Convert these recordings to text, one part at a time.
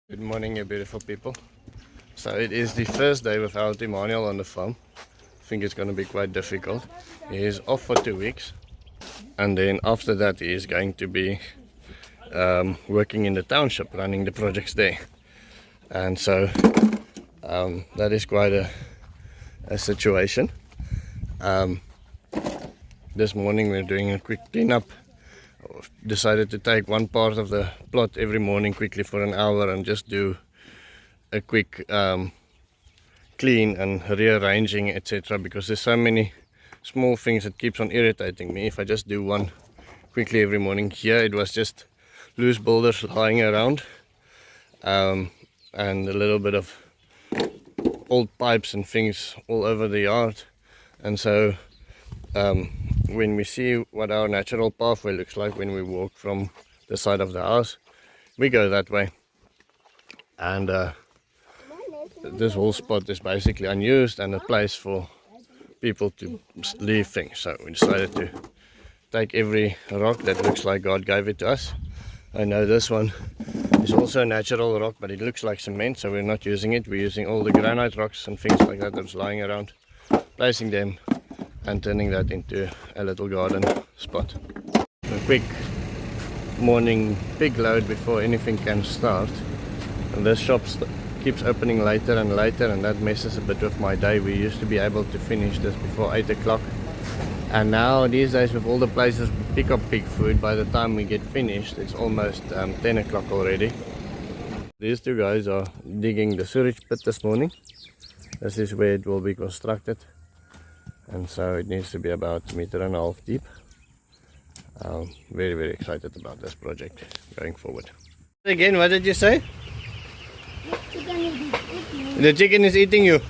Good morning, you beautiful people. So it is the first day without Emanuel on the farm. I think it's going to be quite difficult. He is off for 2 weeks, and then after that he is going to be working in the township, running the projects there. And so that is quite a situation. This morning we're doing a quick cleanup. Decided to take one part of the plot every morning quickly for an hour and just do a quick clean and rearranging, etc., because there's so many small things that keeps on irritating me. If I just do one quickly every morning, here it was just loose boulders lying around and a little bit of old pipes and things all over the yard. And so when we see what our natural pathway looks like when we walk from the side of the house, we go that way, and this whole spot is basically unused and a place for people to leave things. So we decided to take every rock that looks like God gave it to us. I know this one is also a natural rock, but it looks like cement, so we're not using it. We're using all the granite rocks and things like that that's lying around, placing them and turning that into a little garden spot. A quick morning pig load before anything can start. And this shop keeps opening later and later, and that messes a bit with my day. We used to be able to finish this before 8 o'clock, and now these days with all the places we pick up pig food, by the time we get finished it's almost 10 o'clock already. These two guys are digging the sewage pit this morning. This is where it will be constructed. And so it needs to be about 1.5 meters deep. Very excited about this project going forward. Again, what did you say? The chicken is eating you.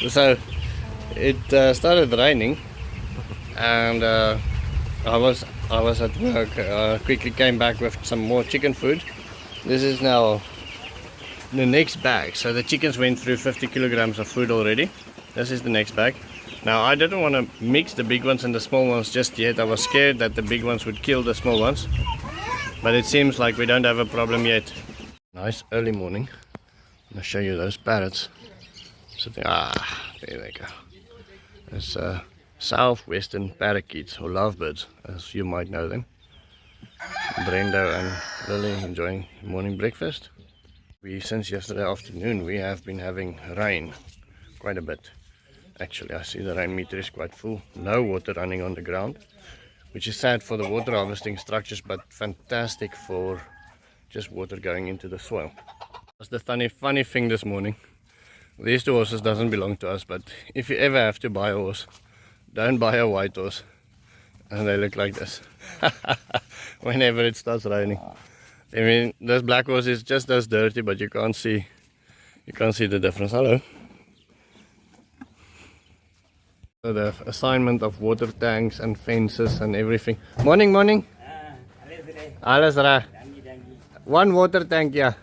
So it started raining, and I was at work. Quickly came back with some more chicken food. This is now the next bag. So the chickens went through 50 kilograms of food already. This is the next bag. Now I didn't want to mix the big ones and the small ones just yet. I was scared that the big ones would kill the small ones, but it seems like we don't have a problem yet. Nice early morning. I'm going to show you those parrots sitting. There they go. It's southwestern parakeets, or lovebirds as you might know them. Brenda and Lily enjoying morning breakfast. Since yesterday afternoon we have been having rain quite a bit. Actually, I see the rain meter is quite full. No water running on the ground, which is sad for the water harvesting structures, but fantastic for just water going into the soil. That's the funny thing this morning. These two horses doesn't belong to us, but if you ever have to buy a horse, don't buy a white horse. And they look like this whenever it starts raining. I mean, this black horse is just as dirty, but you can't see the difference. Hello. So the assignment of water tanks and fences and everything. Morning. Alles reg. One water tank, yeah.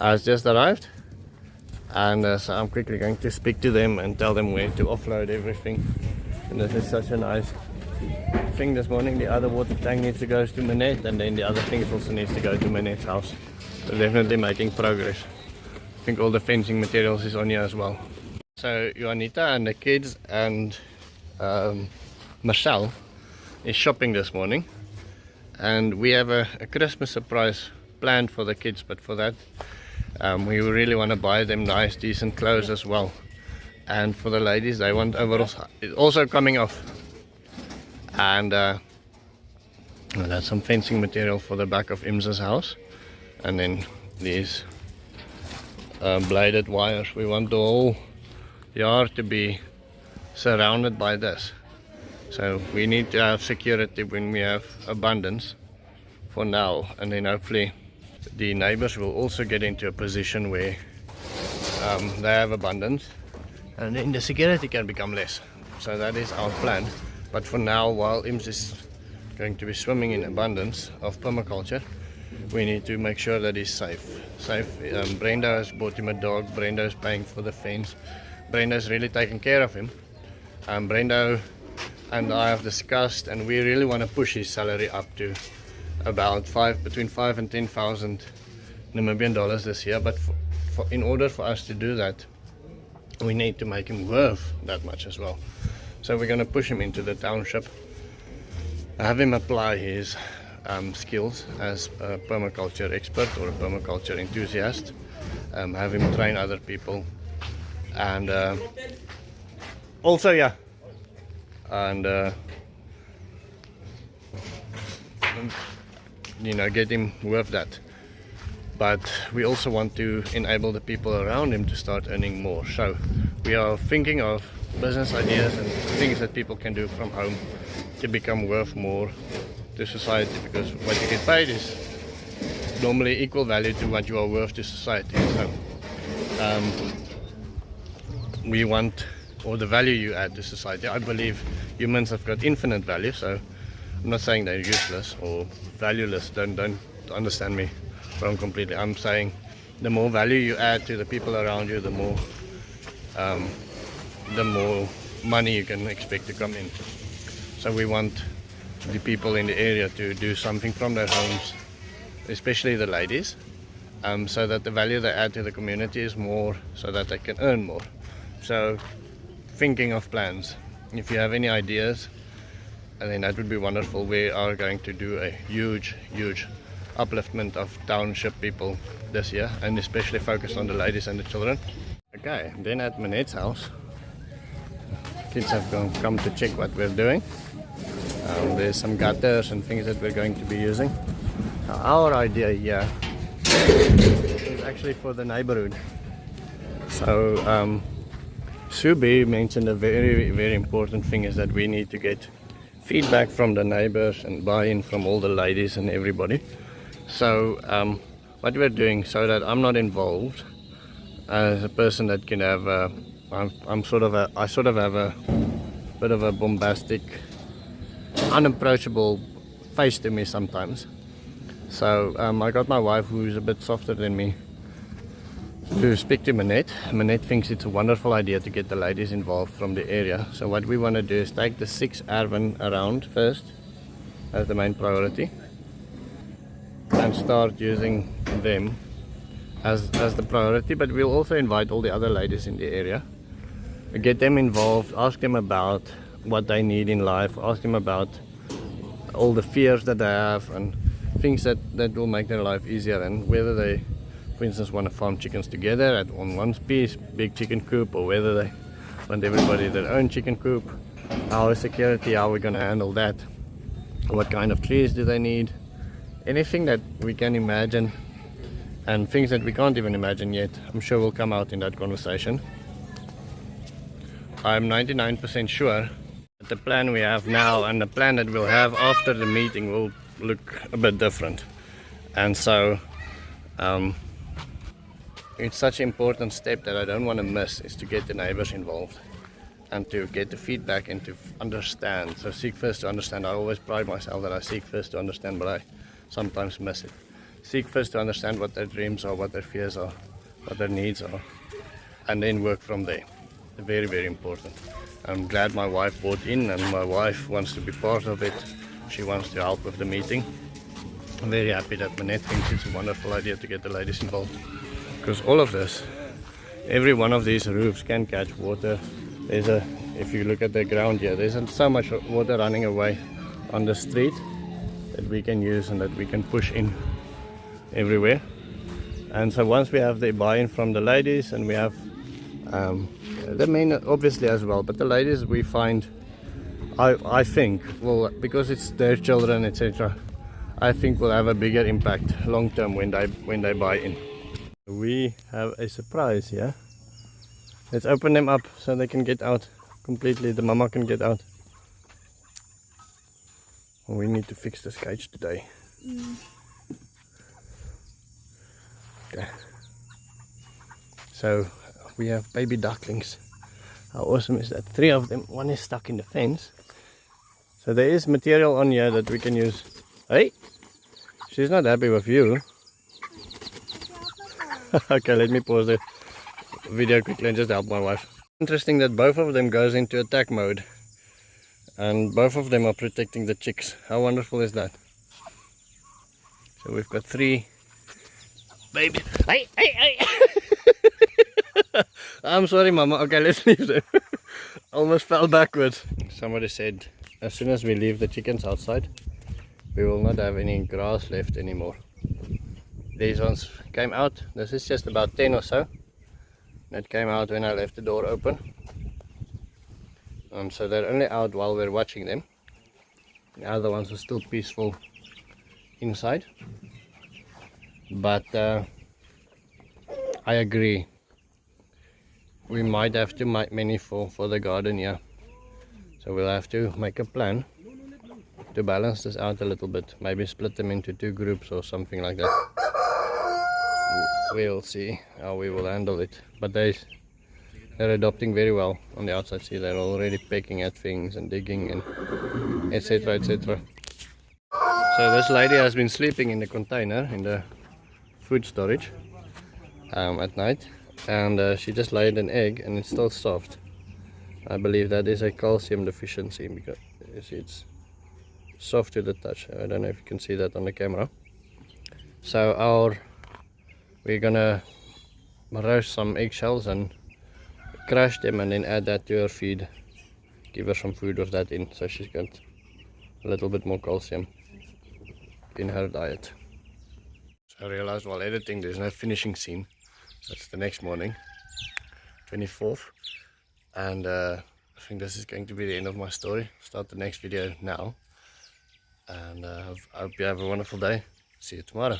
Has just arrived, and so I'm quickly going to speak to them and tell them where to offload everything. And this is such a nice thing this morning. The other water tank needs to go to Manette, and then the other things also needs to go to Manette's house. So definitely making progress. I think all the fencing materials is on here as well. So Juanita and the kids and Marcel is shopping this morning, and we have a Christmas surprise planned for the kids, but for that we really want to buy them nice decent clothes as well. And for the ladies, they want overalls. It's also coming off, and that's some fencing material for the back of Imsa's house, and then these bladed wires. We want the whole yard to be surrounded by this, so we need to have security when we have abundance for now, and then hopefully the neighbors will also get into a position where they have abundance, and then the security can become less. So that is our plan. But for now, while Ims is going to be swimming in abundance of permaculture, we need to make sure that he's safe. Brenda has bought him a dog. Brenda is paying for the fence. Brenda is really taking care of him. Brenda and I have discussed, and we really want to push his salary up to about between 5 and 10,000 Namibian dollars this year, but in order for us to do that, we need to make him worth that much as well. So we're going to push him into the township, have him apply his skills as a permaculture expert or a permaculture enthusiast, have him train other people, and also you know, get him worth that. But we also want to enable the people around him to start earning more. So we are thinking of business ideas and things that people can do from home to become worth more to society, because what you get paid is normally equal value to what you are worth to society. So we want, or the value you add to society. I believe humans have got infinite value, so I'm not saying they're useless or valueless. Don't understand me wrong completely. I'm saying the more value you add to the people around you, the more money you can expect to come in. So we want the people in the area to do something from their homes, especially the ladies, so that the value they add to the community is more, so that they can earn more. So thinking of plans, if you have any ideas, then that would be wonderful. We are going to do a huge upliftment of township people this year, and especially focused on the ladies and the children. Okay, then at Manette's house, kids have come to check what we're doing. There's some gutters and things that we're going to be using. Now, our idea here is actually for the neighborhood. So Subi mentioned a very important thing, is that we need to get feedback from the neighbors and buy-in from all the ladies and everybody. So what we're doing, so that I'm not involved as a person that can have I sort of have a bit of a bombastic, unapproachable face to me sometimes. So I got my wife, who's a bit softer than me, to speak to Manette. Manette thinks it's a wonderful idea to get the ladies involved from the area. So what we want to do is take the 6 Erwin around first as the main priority, and start using them as the priority. But we'll also invite all the other ladies in the area, get them involved, ask them about what they need in life, ask them about all the fears that they have and things that will make their life easier, and whether they, for instance, want to farm chickens together on one piece, big chicken coop, or whether they want everybody their own chicken coop, our security, how we're going to handle that, what kind of trees do they need, anything that we can imagine, and things that we can't even imagine yet, I'm sure will come out in that conversation. I'm 99% sure that the plan we have now and the plan that we'll have after the meeting will look a bit different. And so it's such an important step that I don't want to miss, is to get the neighbors involved and to get the feedback and to understand. So seek first to understand. I always pride myself that I seek first to understand, but I sometimes miss it. Seek first to understand what their dreams are, what their fears are, what their needs are, and then work from there. Very important. I'm glad my wife bought in, and my wife wants to be part of it. She wants to help with the meeting. I'm very happy that Manette thinks it's a wonderful idea to get the ladies involved, because all of this, every one of these roofs can catch water. If you look at the ground here, there's so much water running away on the street that we can use and that we can push in everywhere. And so once we have the buy-in from the ladies, and we have the men obviously as well, but the ladies, we find, I think, well, because it's their children, etc., I think will have a bigger impact long term when they buy in. We have a surprise here. Let's open them up so they can get out completely. The mama can get out. We need to fix this cage today. Okay. So we have baby ducklings. How awesome is that? 3 of them. One is stuck in the fence. So there is material on here that we can use. Hey, she's not happy with you. Okay, let me pause the video quickly and just help my wife. Interesting that both of them goes into attack mode, and both of them are protecting the chicks. How wonderful is that? So we've got 3 babies. Hey! I'm sorry, Mama. Okay, let's leave them. Almost fell backwards. Somebody said as soon as we leave the chickens outside, we will not have any grass left anymore. These ones came out. This is just about 10 or so. That came out when I left the door open. So they're only out while we're watching them. The other ones are still peaceful inside. But I agree. We might have to make many for the garden, yeah. So we'll have to make a plan to balance this out a little bit. Maybe split them into 2 groups or something like that. We'll see how we will handle it. But they're adopting very well on the outside. See, they're already pecking at things and digging and etc, etc. So this lady has been sleeping in the container in the food storage at night, and she just laid an egg and it's still soft. I believe that is a calcium deficiency because you see it's soft to the touch. I don't know if you can see that on the camera. So we're gonna roast some eggshells and crush them and then add that to her feed. Give her some food with that in, so she's got a little bit more calcium in her diet. So I realized while editing there's no finishing scene. That's the next morning, 24th, and I think this is going to be the end of my story. Start the next video now, and I hope you have a wonderful day. See you tomorrow.